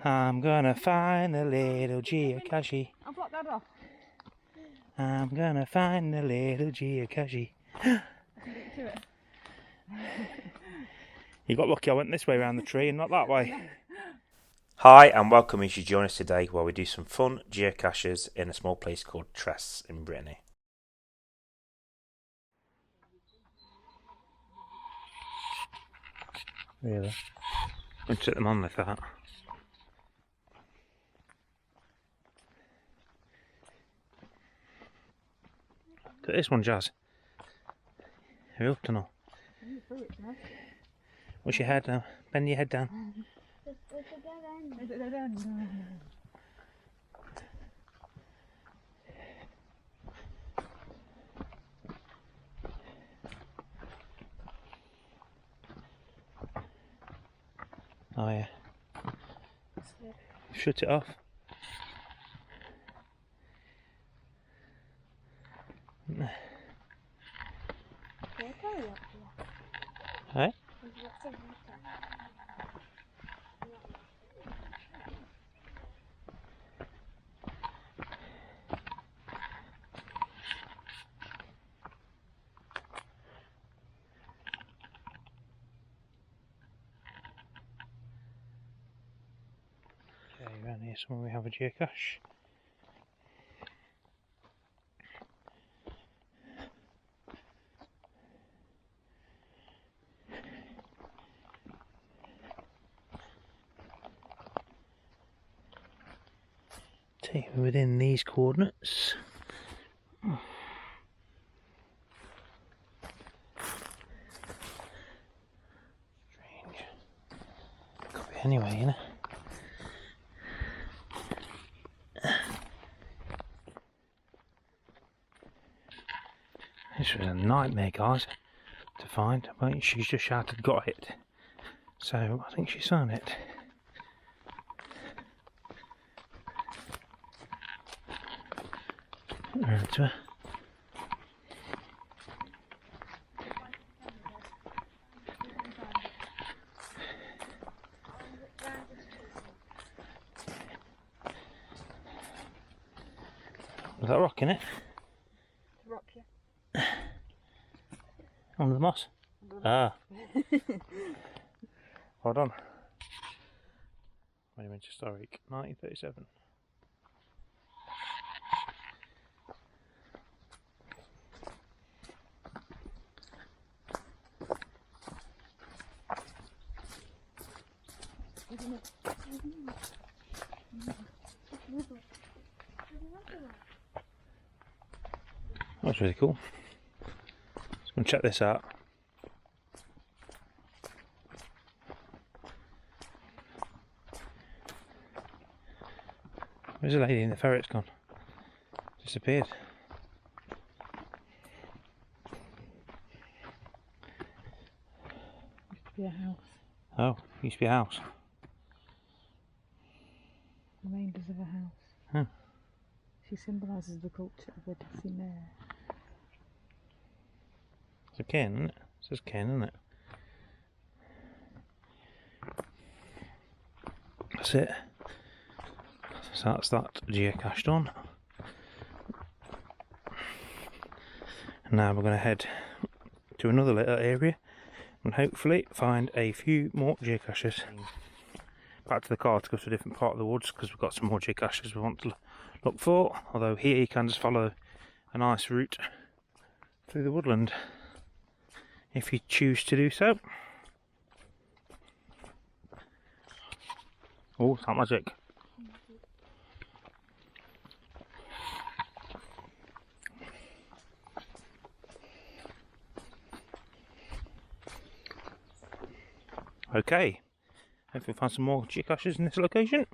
I'm gonna find the little geocache. I'll block that off. I'm gonna find the little geocache. I can get to it. You got lucky I went this way around the tree and not that way. Hi and welcome as you join us today while we do some fun geocaches in a small place called Tress in Brittany. Really? I'm going to set them on like that. Look at this one, Jazz. Are you up to now? What's your head now? Bend your head down. Is it dead end? Oh yeah. Shut it off. Hey? Okay, around here somewhere we have a geocache. Take me within these coordinates. Strange. Could be anyway, you know. This was a nightmare, guys, to find. But she's just shouted, "Got it!" So I think she's found it. Around to her. Was that a rock in it? Rock, yeah. Under the moss? Ah. Hold on. Monument Historic, 1937. That's really cool. Let's go and check this out. Where's the lady in the ferret's gone? Disappeared. Used to be a house. Oh, used to be a house. Remainders of a house. Huh. She symbolises the culture of the Decimare. It's a cairn, isn't it? It says cairn, isn't it? That's it. So that's that geocache done. And now we're going to head to another little area and hopefully find a few more geocaches. Back to the car to go to a different part of the woods because we've got some more geocaches we want to look for. Although here you can just follow a nice route through the woodland if you choose to do so. Oh, it's not magic. Okay, hopefully we'll find some more geocaches in this location.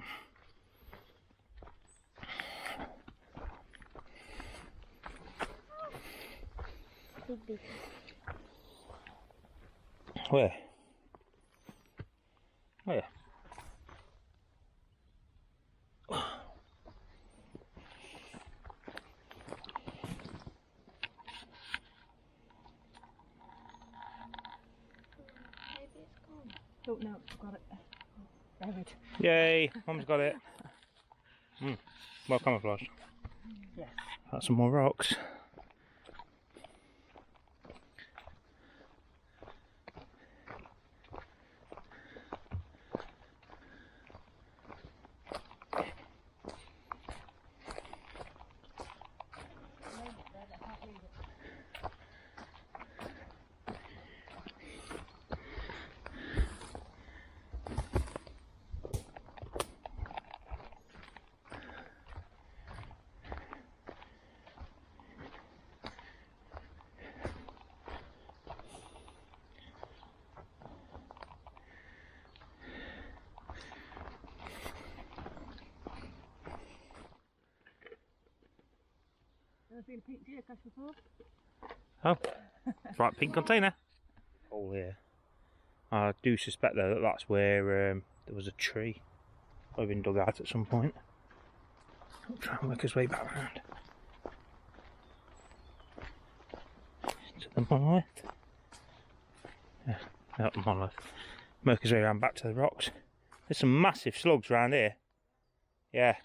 Where? Where? Oh no, I've got it. buried. Yay, Mum's got it. Well camouflaged. Yes. That's some more rocks. Ever seen a pink geocache before? Oh, right, pink container. Hole here. I do suspect though that that's where there was a tree that had been dug out at some point. We'll try and work his way back round to the monolith. Yeah, not the monolith. Work his way around back to the rocks. There's some massive slugs around here. Yeah,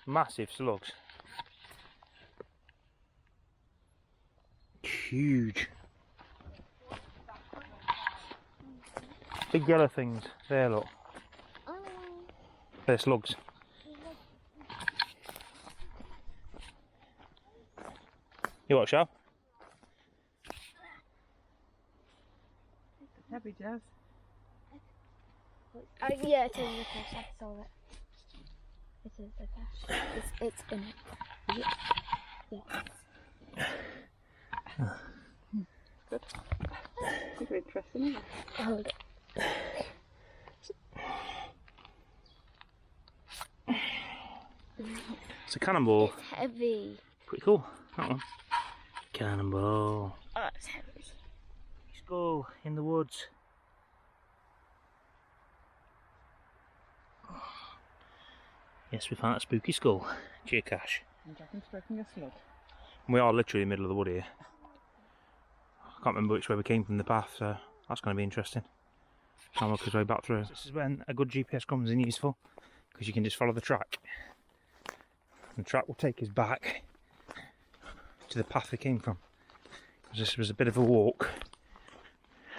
massive slugs. Huge. Big yellow things. There, look. They're slugs. You what, Shab? It's heavy, Jazz. Yeah, it is the cache. I saw it. It is the cache. It's in it. Yeah. Good. It's interesting, isn't it? Hold it. It's a cannonball. It's heavy. Pretty cool, that one. Cannonball. Oh, it's heavy. Skull in the woods. Yes, we found a spooky skull. Geocache. And Jack stroking a slug. We are literally in the middle of the wood here. I can't remember which way we came from the path, so that's going to be interesting. Try and work his way back through. This is when a good GPS comes in useful, because you can just follow the track. And the track will take us back to the path we came from. Because this was a bit of a walk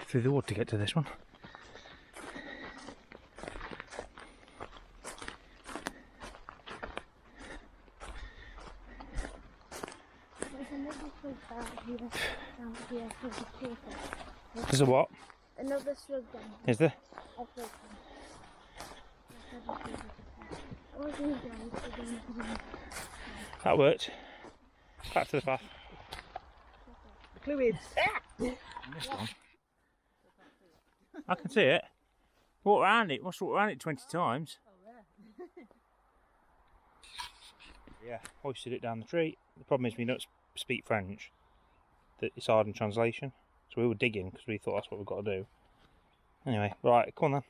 through the wood to get to this one. There's a what? Another slug down. Is there? That worked. Back to the path. Fluids. This one. I can see it. Walk around it. Must walk around it 20 times. Yeah, hoisted it down the tree. The problem is we don't speak French. That it's hard in translation. So we were digging because we thought that's what we've got to do. Anyway, right, come on then.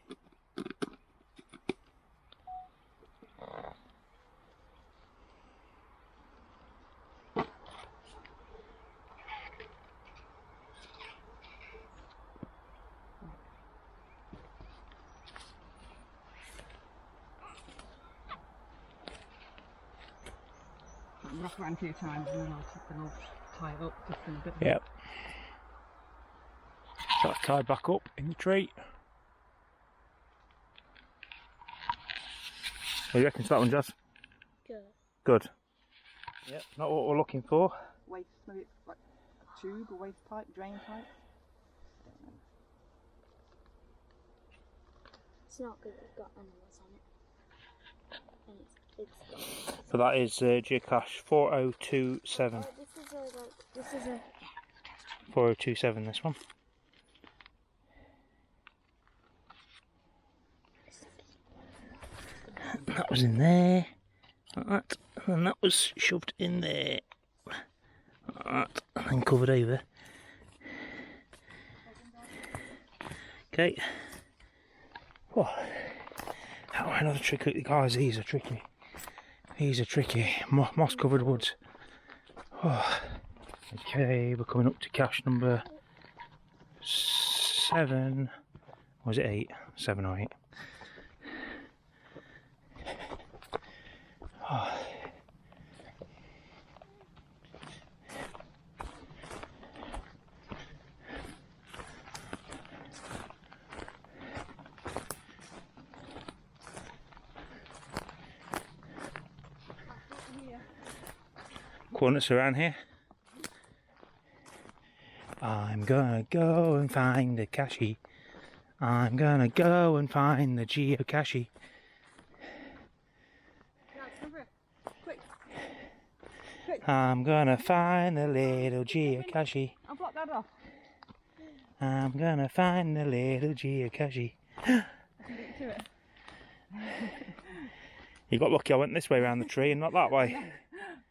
Rock around a few times and then I'll tie it up just in a bit. Yep. So that's tied back up in the tree. What do you reckon to that one, Jazz? Good. Good. Yep, not what we're looking for. Waste, maybe it's like a tube, a waste pipe, drain pipe. It's not good it's got animals on it. And it's gone. So that is Geocache 4027. Oh, this is a 4027, this one. That was in there, like that, and then that was shoved in there, like that, and then covered over. Okay. Oh, another tricky, guys, these are tricky. These are tricky, moss covered woods. Oh. Okay, we're coming up to cache number 7, or was it 8? 7 or 8. Oh. Coordinates around here. I'm gonna go and find the cache. I'm gonna go and find the geocache. I'm gonna find the little geocache. I'll block that off. I'm gonna find the little geocache. I can get to it. You got lucky I went this way around the tree and not that way.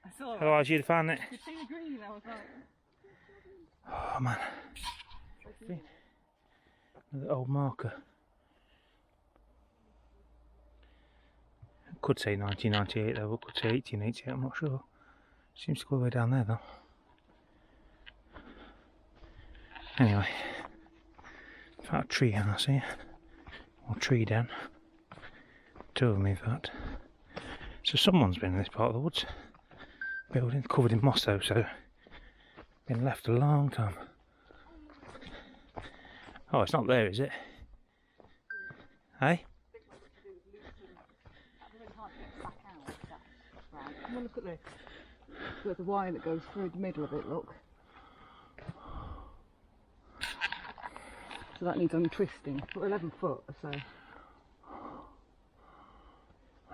I saw it. Otherwise you'd have found it. I could see the green, I was like... Oh man. Another old marker. Could say 1998 though, but could say 1888, I'm not sure. Seems to go all the way down there though. Anyway, found a tree house here, or tree den. Two of them in fact. So someone's been in this part of the woods. Building covered in moss though, so been left a long time. Oh, it's not there, is it? Hey? Come on, look at this. There's a wire that goes through the middle of it, look. So that needs untwisting. But 11 foot or so.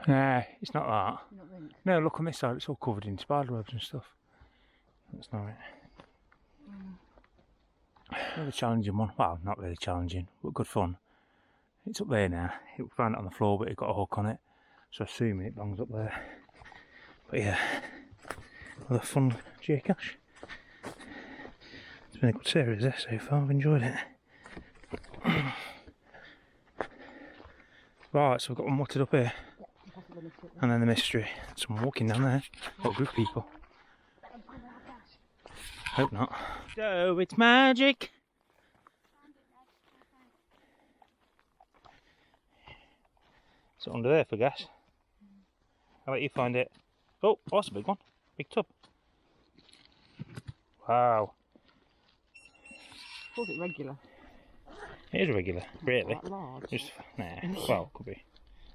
Nah, it's not that. You don't think? No, look on this side, it's all covered in spider webs and stuff. That's not it. Another challenging one. Well, not really challenging, but good fun. It's up there now. We found it on the floor, but it got a hook on it. So assuming it belongs up there. But yeah, another fun geocache. It's been a good series there so far, I've enjoyed it. Right, so we've got one muttered up here. And then the mystery. Someone walking down there. What a group of people. Hope not. So it's magic. It's under there for gas. How about you find it? Oh, that's a big one. Big tub. Wow. Was it regular? It is regular, really. Quite large. Just, nah, well, could be.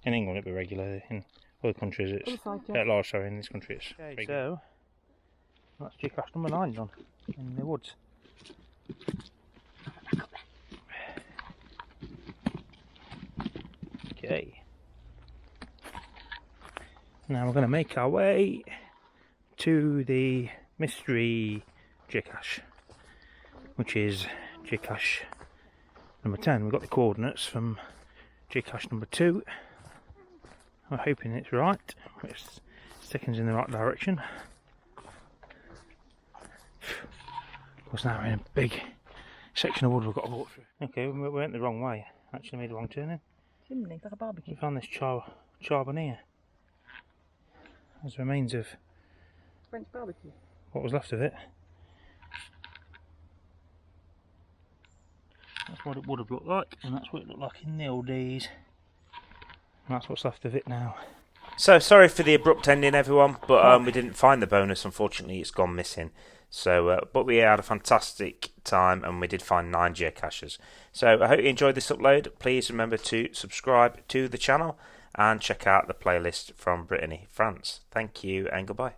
In England it'd be regular. In other countries it's large, sorry, in this country it's regular. So, that's Geocache number 9 done, in the woods. Okay. Now we're going to make our way to the mystery geocache, which is geocache number 10. We've got the coordinates from geocache number 2. I'm hoping it's right. It's taking us in the right direction. Of course, now we're in a big section of wood we've got to walk through. Okay, we went the wrong way. Actually made a wrong turn in. Chimney, like a barbecue. We found this charbonnier. There's remains of French barbecue. what was left of it. That's what it would have looked like, and that's what it looked like in the old days. And that's what's left of it now. So sorry for the abrupt ending, everyone, but we didn't find the bonus. Unfortunately, it's gone missing. So, but we had a fantastic time, and we did find 9 geocaches. So I hope you enjoyed this upload. Please remember to subscribe to the channel and check out the playlist from Brittany, France. Thank you and goodbye.